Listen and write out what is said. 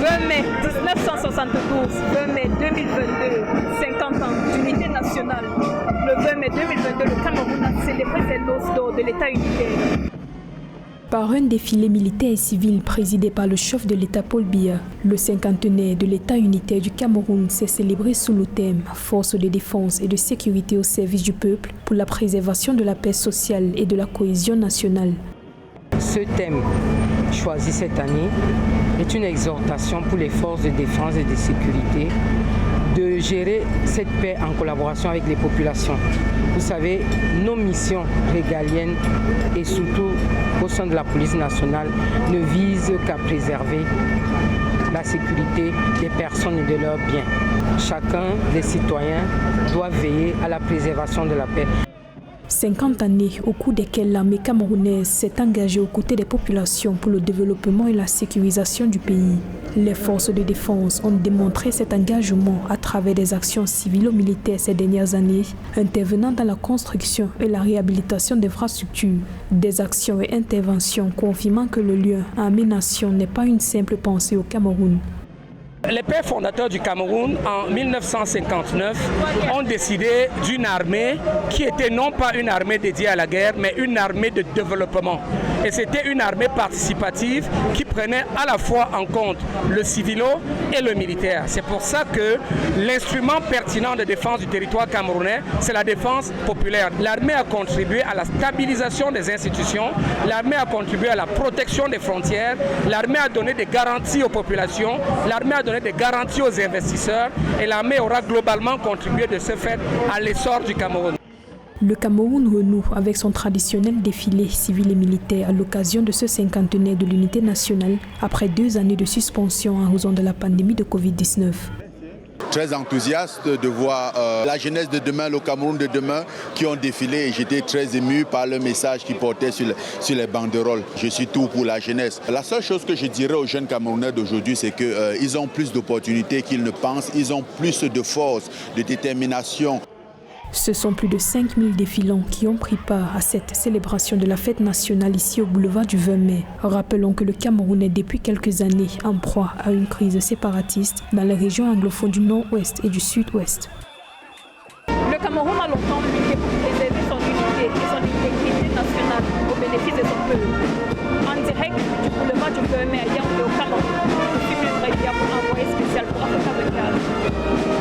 20 mai 1972, 20 mai 2022, 50 ans d'unité nationale. Le 20 mai 2022, le Cameroun a célébré ses noces d'or de l'État unitaire. Par un défilé militaire et civil présidé par le chef de l'État Paul Biya, le cinquantenaire de l'État unitaire du Cameroun s'est célébré sous le thème « Forces de défense et de sécurité au service du peuple pour la préservation de la paix sociale et de la cohésion nationale ». Ce thème choisi cette année est une exhortation pour les forces de défense et de sécurité de gérer cette paix en collaboration avec les populations. Vous savez, nos missions régaliennes et surtout au sein de la police nationale ne visent qu'à préserver la sécurité des personnes et de leurs biens. Chacun des citoyens doit veiller à la préservation de la paix. 50 années au cours desquelles l'armée camerounaise s'est engagée aux côtés des populations pour le développement et la sécurisation du pays. Les forces de défense ont démontré cet engagement à travers des actions civilo-militaires ces dernières années, intervenant dans la construction et la réhabilitation d'infrastructures. Des actions et interventions confirmant que le lien armée-nation n'est pas une simple pensée au Cameroun. Les pères fondateurs du Cameroun, en 1959, ont décidé d'une armée qui était non pas une armée dédiée à la guerre, mais une armée de développement. Et c'était une armée participative qui prenait à la fois en compte le civilo et le militaire. C'est pour ça que l'instrument pertinent de défense du territoire camerounais, c'est la défense populaire. L'armée a contribué à la stabilisation des institutions, l'armée a contribué à la protection des frontières, l'armée a donné des garanties aux populations, l'armée a donné des garanties aux investisseurs et l'armée aura globalement contribué de ce fait à l'essor du Cameroun. Le Cameroun renoue avec son traditionnel défilé civil et militaire à l'occasion de ce cinquantenaire de l'unité nationale après 2 années de suspension en raison de la pandémie de Covid-19. Très enthousiaste de voir la jeunesse de demain, le Cameroun de demain qui ont défilé et j'étais très ému par le message qu'ils portaient sur les banderoles. Je suis tout pour la jeunesse. La seule chose que je dirais aux jeunes Camerounais d'aujourd'hui, c'est qu'ils ont plus d'opportunités qu'ils ne pensent, ils ont plus de force, de détermination. Ce sont plus de 5000 défilants qui ont pris part à cette célébration de la fête nationale ici au boulevard du 20 mai. Rappelons que le Cameroun est depuis quelques années en proie à une crise séparatiste dans les régions anglophones du nord-ouest et du sud-ouest. Le Cameroun a longtemps lutté pour préserver son unité et son intégrité nationale au bénéfice de son peuple. En direct du boulevard du 20 mai à Yaoundé au Cameroun, je suis Mildred Dia pour Envoyé spécial pour Africa 24.